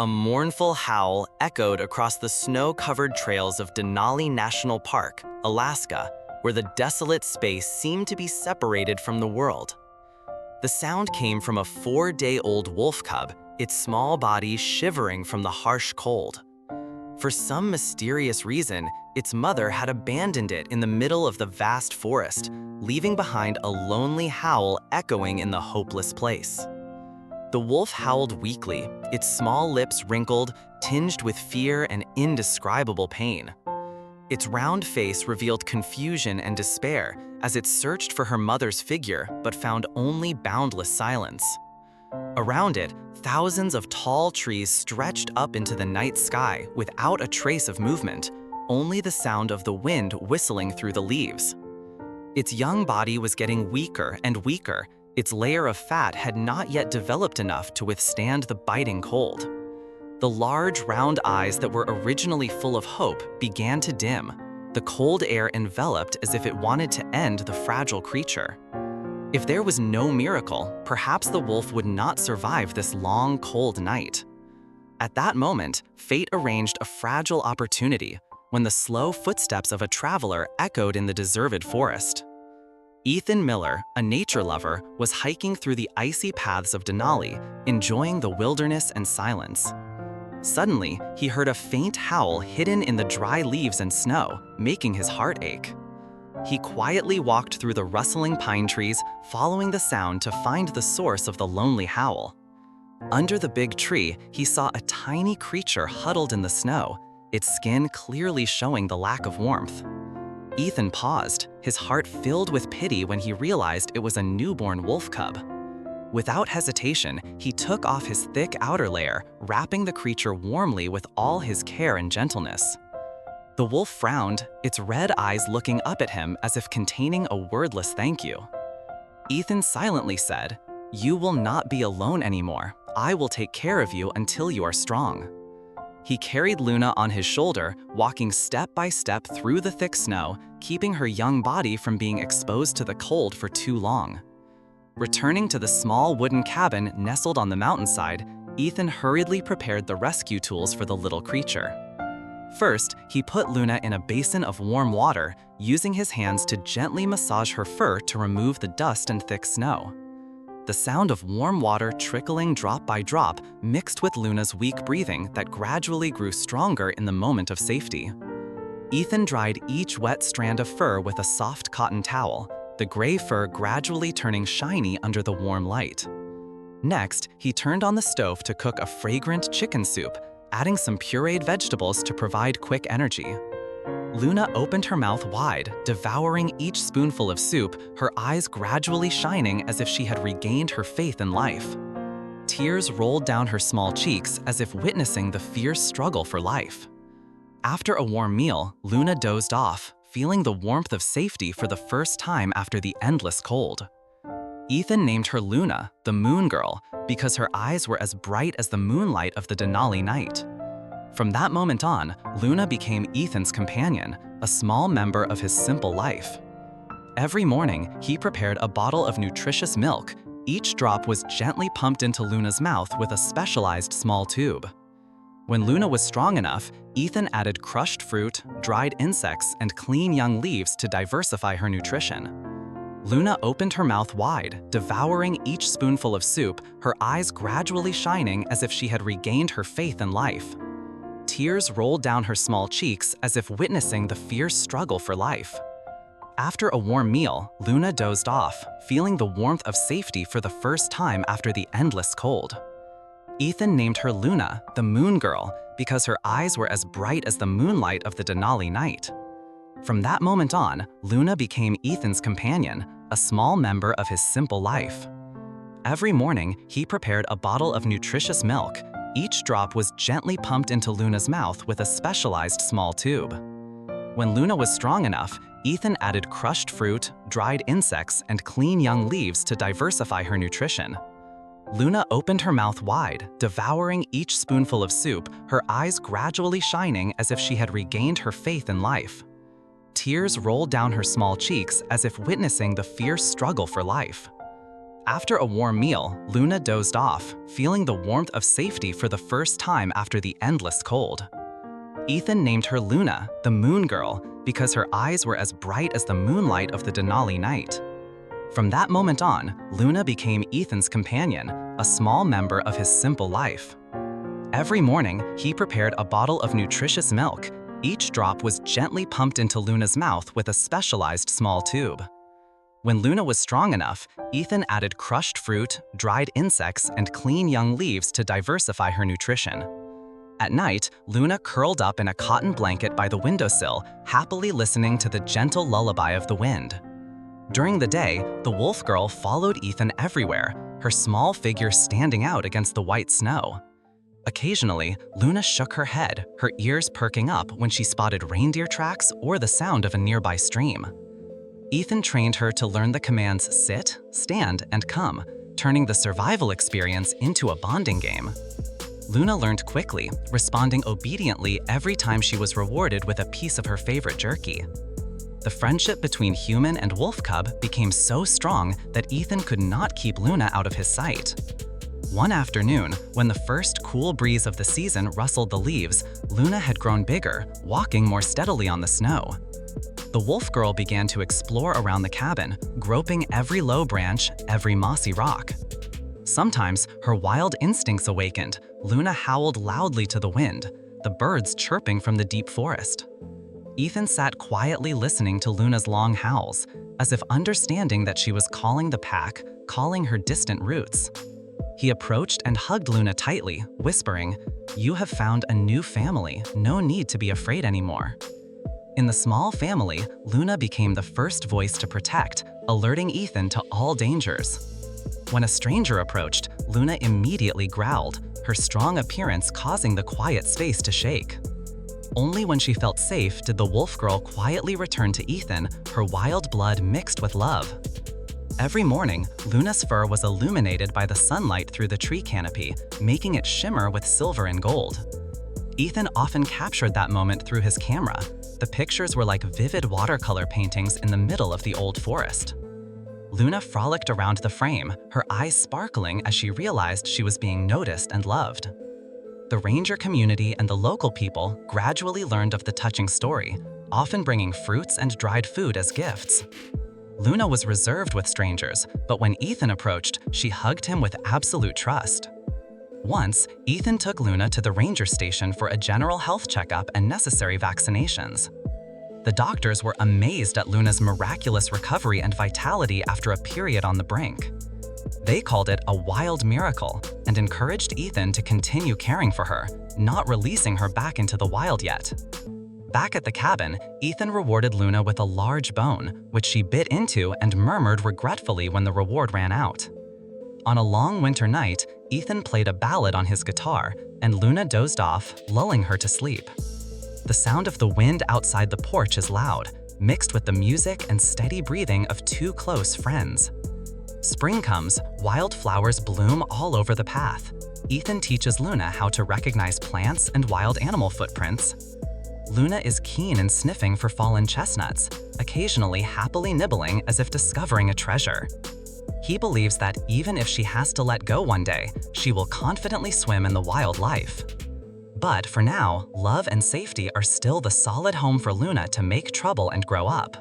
A mournful howl echoed across the snow-covered trails of Denali National Park, Alaska, where the desolate space seemed to be separated from the world. The sound came from a 4-day-old wolf cub, its small body shivering from the harsh cold. For some mysterious reason, its mother had abandoned it in the middle of the vast forest, leaving behind a lonely howl echoing in the hopeless place. The wolf howled weakly, its small lips wrinkled, tinged with fear and indescribable pain. Its round face revealed confusion and despair as it searched for her mother's figure but found only boundless silence. Around it, thousands of tall trees stretched up into the night sky without a trace of movement, only the sound of the wind whistling through the leaves. Its young body was getting weaker and weaker. Its layer of fat had not yet developed enough to withstand the biting cold. The large, round eyes that were originally full of hope began to dim. The cold air enveloped as if it wanted to end the fragile creature. If there was no miracle, perhaps the wolf would not survive this long, cold night. At that moment, fate arranged a fragile opportunity when the slow footsteps of a traveler echoed in the deserted forest. Ethan Miller, a nature lover, was hiking through the icy paths of Denali, enjoying the wilderness and silence. Suddenly, he heard a faint howl hidden in the dry leaves and snow, making his heart ache. He quietly walked through the rustling pine trees, following the sound to find the source of the lonely howl. Under the big tree, he saw a tiny creature huddled in the snow, its skin clearly showing the lack of warmth. Ethan paused, his heart filled with pity when he realized it was a newborn wolf cub. Without hesitation, he took off his thick outer layer, wrapping the creature warmly with all his care and gentleness. The wolf frowned, its red eyes looking up at him as if containing a wordless thank you. Ethan silently said, "You will not be alone anymore. I will take care of you until you are strong." He carried Luna on his shoulder, walking step by step through the thick snow, keeping her young body from being exposed to the cold for too long. Returning to the small wooden cabin nestled on the mountainside, Ethan hurriedly prepared the rescue tools for the little creature. First, he put Luna in a basin of warm water, using his hands to gently massage her fur to remove the dust and thick snow. The sound of warm water trickling drop by drop mixed with Luna's weak breathing that gradually grew stronger in the moment of safety. Ethan dried each wet strand of fur with a soft cotton towel, the gray fur gradually turning shiny under the warm light. Next, he turned on the stove to cook a fragrant chicken soup, adding some pureed vegetables to provide quick energy. Luna opened her mouth wide, devouring each spoonful of soup, her eyes gradually shining as if she had regained her faith in life. Tears rolled down her small cheeks as if witnessing the fierce struggle for life. After a warm meal, Luna dozed off, feeling the warmth of safety for the first time after the endless cold. Ethan named her Luna, the Moon Girl, because her eyes were as bright as the moonlight of the Denali night. From that moment on, Luna became Ethan's companion, a small member of his simple life. Every morning, he prepared a bottle of nutritious milk. Each drop was gently pumped into Luna's mouth with a specialized small tube. When Luna was strong enough, Ethan added crushed fruit, dried insects, and clean young leaves to diversify her nutrition. Luna opened her mouth wide, devouring each spoonful of soup, her eyes gradually shining as if she had regained her faith in life. Tears rolled down her small cheeks as if witnessing the fierce struggle for life. After a warm meal, Luna dozed off, feeling the warmth of safety for the first time after the endless cold. Ethan named her Luna, the Moon Girl, because her eyes were as bright as the moonlight of the Denali night. From that moment on, Luna became Ethan's companion, a small member of his simple life. Every morning, he prepared a bottle of nutritious milk. Each drop was gently pumped into Luna's mouth with a specialized small tube. When Luna was strong enough, Ethan added crushed fruit, dried insects, and clean young leaves to diversify her nutrition. Luna opened her mouth wide, devouring each spoonful of soup, her eyes gradually shining as if she had regained her faith in life. Tears rolled down her small cheeks as if witnessing the fierce struggle for life. After a warm meal, Luna dozed off, feeling the warmth of safety for the first time after the endless cold. Ethan named her Luna, the Moon Girl, because her eyes were as bright as the moonlight of the Denali night. From that moment on, Luna became Ethan's companion, a small member of his simple life. Every morning, he prepared a bottle of nutritious milk. Each drop was gently pumped into Luna's mouth with a specialized small tube. When Luna was strong enough, Ethan added crushed fruit, dried insects, and clean young leaves to diversify her nutrition. At night, Luna curled up in a cotton blanket by the windowsill, happily listening to the gentle lullaby of the wind. During the day, the wolf girl followed Ethan everywhere, her small figure standing out against the white snow. Occasionally, Luna shook her head, her ears perking up when she spotted reindeer tracks or the sound of a nearby stream. Ethan trained her to learn the commands sit, stand, and come, turning the survival experience into a bonding game. Luna learned quickly, responding obediently every time she was rewarded with a piece of her favorite jerky. The friendship between human and wolf cub became so strong that Ethan could not keep Luna out of his sight. One afternoon, when the first cool breeze of the season rustled the leaves, Luna had grown bigger, walking more steadily on the snow. The wolf girl began to explore around the cabin, groping every low branch, every mossy rock. Sometimes, her wild instincts awakened. Luna howled loudly to the wind, the birds chirping from the deep forest. Ethan sat quietly listening to Luna's long howls, as if understanding that she was calling the pack, calling her distant roots. He approached and hugged Luna tightly, whispering, "You have found a new family, no need to be afraid anymore." In the small family, Luna became the first voice to protect, alerting Ethan to all dangers. When a stranger approached, Luna immediately growled, her strong appearance causing the quiet space to shake. Only when she felt safe did the wolf girl quietly return to Ethan, her wild blood mixed with love. Every morning, Luna's fur was illuminated by the sunlight through the tree canopy, making it shimmer with silver and gold. Ethan often captured that moment through his camera. The pictures were like vivid watercolor paintings in the middle of the old forest. Luna frolicked around the frame, her eyes sparkling as she realized she was being noticed and loved. The ranger community and the local people gradually learned of the touching story, often bringing fruits and dried food as gifts. Luna was reserved with strangers, but when Ethan approached, she hugged him with absolute trust. Once, Ethan took Luna to the ranger station for a general health checkup and necessary vaccinations. The doctors were amazed at Luna's miraculous recovery and vitality after a period on the brink. They called it a wild miracle and encouraged Ethan to continue caring for her, not releasing her back into the wild yet. Back at the cabin, Ethan rewarded Luna with a large bone, which she bit into and murmured regretfully when the reward ran out. On a long winter night, Ethan played a ballad on his guitar, and Luna dozed off, lulling her to sleep. The sound of the wind outside the porch is loud, mixed with the music and steady breathing of two close friends. Spring comes, wildflowers bloom all over the path. Ethan teaches Luna how to recognize plants and wild animal footprints. Luna is keen in sniffing for fallen chestnuts, occasionally happily nibbling as if discovering a treasure. He believes that even if she has to let go one day, she will confidently swim in the wild life. But for now, love and safety are still the solid home for Luna to make trouble and grow up.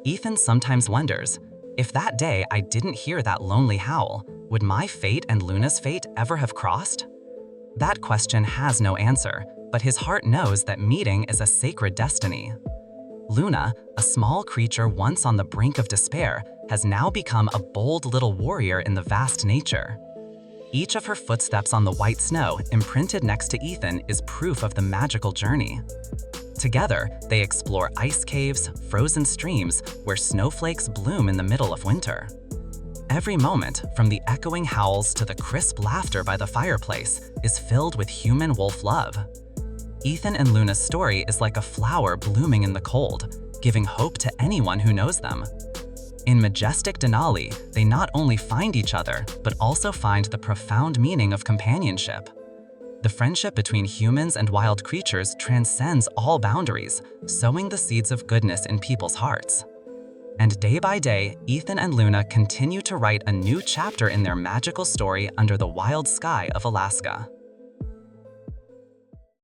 Ethan sometimes wonders, if that day I didn't hear that lonely howl, would my fate and Luna's fate ever have crossed? That question has no answer, but his heart knows that meeting is a sacred destiny. Luna, a small creature once on the brink of despair, has now become a bold little warrior in the vast nature. Each of her footsteps on the white snow imprinted next to Ethan is proof of the magical journey. Together, they explore ice caves, frozen streams, where snowflakes bloom in the middle of winter. Every moment, from the echoing howls to the crisp laughter by the fireplace, is filled with human wolf love. Ethan and Luna's story is like a flower blooming in the cold, giving hope to anyone who knows them. In majestic Denali, they not only find each other, but also find the profound meaning of companionship. The friendship between humans and wild creatures transcends all boundaries, sowing the seeds of goodness in people's hearts. And day by day, Ethan and Luna continue to write a new chapter in their magical story under the wild sky of Alaska.